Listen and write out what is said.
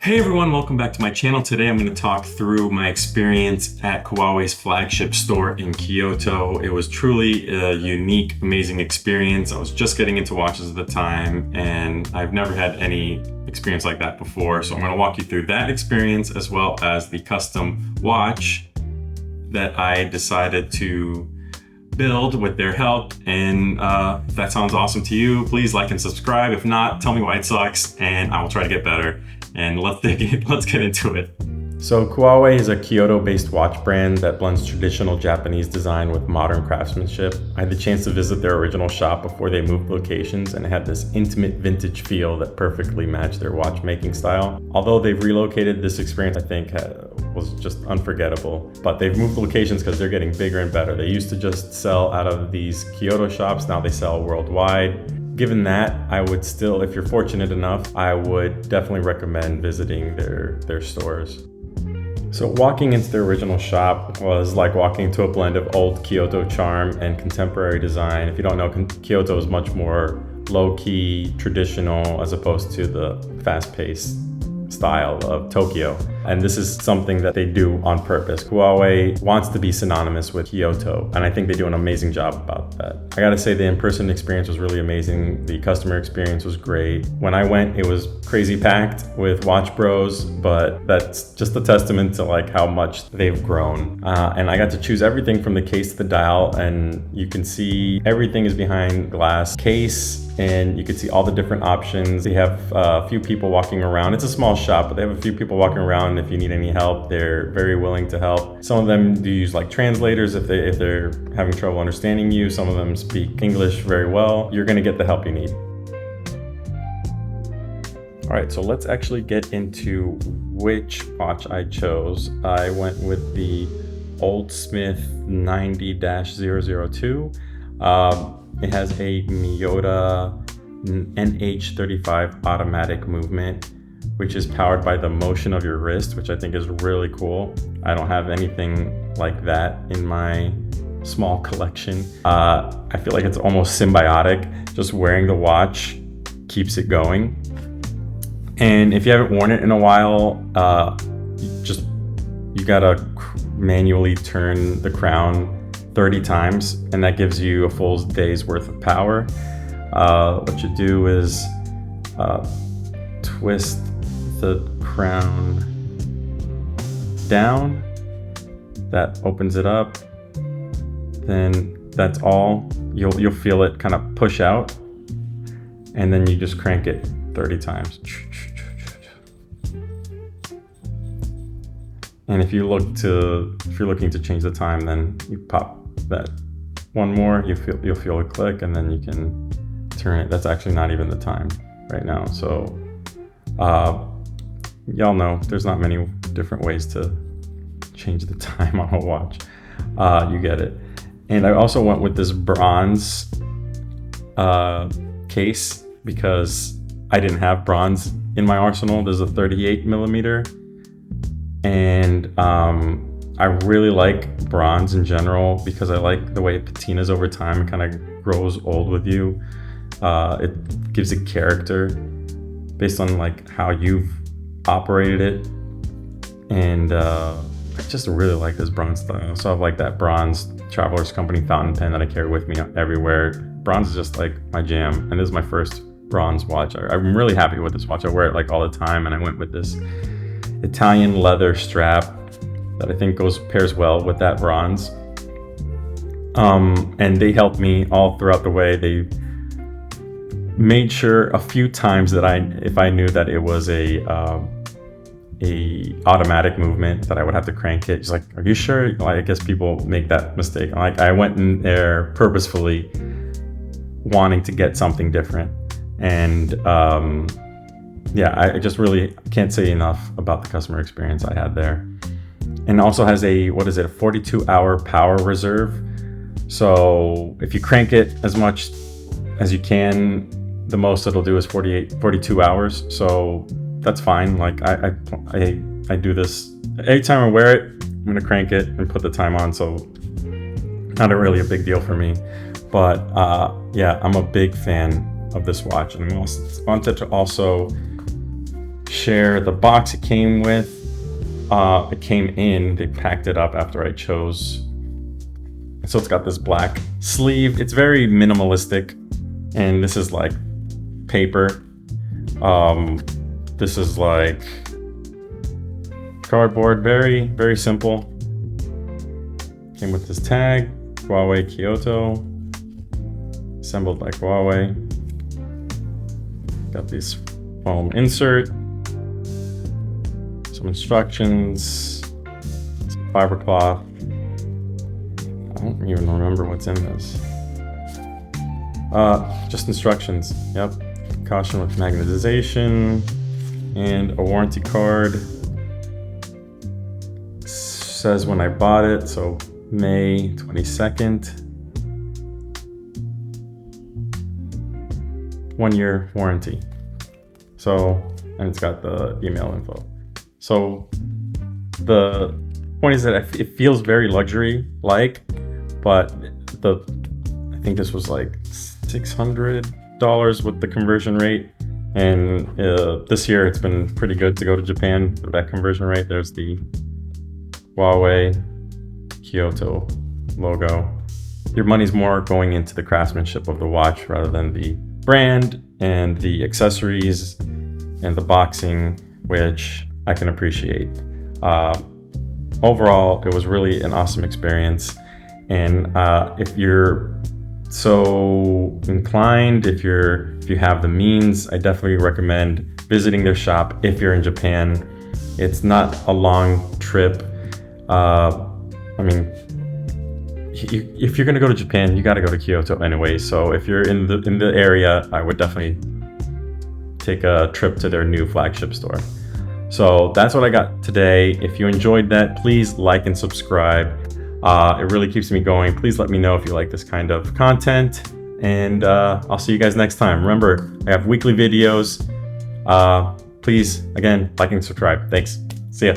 Hey everyone, welcome back to my channel. Today I'm going to talk through my experience at Kuoe's flagship store in Kyoto. It was truly a unique, amazing experience. I was just getting into watches at the time and I've never had any experience like that before. So I'm going to walk you through that experience as well as the custom watch that I decided to build with their help. And if that sounds awesome to you, please like and subscribe. If not, tell me why it sucks and I will try to get better. And let's get into it. So Kuoe is a Kyoto-based watch brand that blends traditional Japanese design with modern craftsmanship. I had the chance to visit their original shop before they moved locations, and it had this intimate vintage feel that perfectly matched their watchmaking style. Although they've relocated, this experience I think was just unforgettable. But they've moved locations because they're getting bigger and better. They used to just sell out of these Kyoto shops, now they sell worldwide. Given that, I would still, if you're fortunate enough, I would definitely recommend visiting their stores. So walking into their original shop was like walking into a blend of old Kyoto charm and contemporary design. If you don't know, Kyoto is much more low-key, traditional, as opposed to the fast-paced style of Tokyo. And this is something that they do on purpose. Kuoe wants to be synonymous with Kyoto, and I think they do an amazing job about that. I gotta say the in-person experience was really amazing. The customer experience was great. When I went, it was crazy packed with watch bros, but that's just a testament to like how much they've grown. And I got to choose everything from the case to the dial, and you can see everything is behind glass case, and you can see all the different options. They have a few people walking around. It's a small shop, but they have a few people walking around. If you need any help, they're very willing to help. Some of them do use like translators if they're having trouble understanding you. Some of them speak English very well. You're gonna get the help you need. All right, so let's actually get into which watch I chose. I went with the Old Smith 90-002. It has a Miyota NH35 automatic movement, which is powered by the motion of your wrist, which I think is really cool. I don't have anything like that in my small collection. I feel like it's almost symbiotic. Just wearing the watch keeps it going. And if you haven't worn it in a while, you gotta manually turn the crown 30 times, and that gives you a full day's worth of power. What you do is twist the crown down, that opens it up, then that's all. You'll feel it kind of push out, and then you just crank it 30 times. And if you're looking to change the time, then you pop that one more, you'll feel it click, and then you can turn it. That's actually not even the time right now. So y'all know there's not many different ways to change the time on a watch. You get it. And I also went with this bronze case because I didn't have bronze in my arsenal. There's a 38 millimeter. And I really like bronze in general because I like the way it patinas over time. It kind of grows old with you. It gives it character based on like how you've operated it. And I just really like this bronze style. So I have like that bronze Traveler's Company fountain pen that I carry with me everywhere. Bronze is just like my jam. And this is my first bronze watch. I'm really happy with this watch. I wear it like all the time, and I went with this Italian leather strap that I think pairs well with that bronze. And they helped me all throughout the way. They made sure a few times that if I knew that it was a automatic movement, that I would have to crank it. She's like, "Are you sure?" Like, I guess people make that mistake. Like, I went in there purposefully wanting to get something different, and yeah, I just really can't say enough about the customer experience I had there. And also has a 42-hour power reserve. So if you crank it as much as you can, the most it'll do is 42 hours. So that's fine. Like I do this every time I wear it. I'm gonna crank it and put the time on. So not really a big deal for me. But yeah, I'm a big fan of this watch, and I wanted to also share the box it came with. It came in, they packed it up after I chose. So it's got this black sleeve. It's very minimalistic, and this is like paper. This is like cardboard, very, very simple. Came with this tag, Kuoe Kyoto, assembled by Kuoe. Got this foam insert, some instructions, some fiber cloth. I don't even remember what's in this. Just instructions. Yep. Caution with magnetization and a warranty card. Says when I bought it, so May 22nd. 1-year warranty. So, and it's got the email info. So the point is that it feels very luxury-like, but I think this was like $600 with the conversion rate. And this year it's been pretty good to go to Japan with that conversion rate. There's the Kuoe Kyoto logo. Your money's more going into the craftsmanship of the watch rather than the brand and the accessories and the boxing, which I can appreciate. Overall, it was really an awesome experience. And if you're so inclined, if you have the means, I definitely recommend visiting their shop if you're in Japan. It's not a long trip. I mean, if you're gonna go to Japan, you gotta go to Kyoto anyway. So if you're in the area, I would definitely take a trip to their new flagship store. So that's what I got today. If you enjoyed that, please like and subscribe. It really keeps me going. Please let me know if you like this kind of content, and I'll see you guys next time. Remember, I have weekly videos. Please, again, like and subscribe. Thanks. See ya.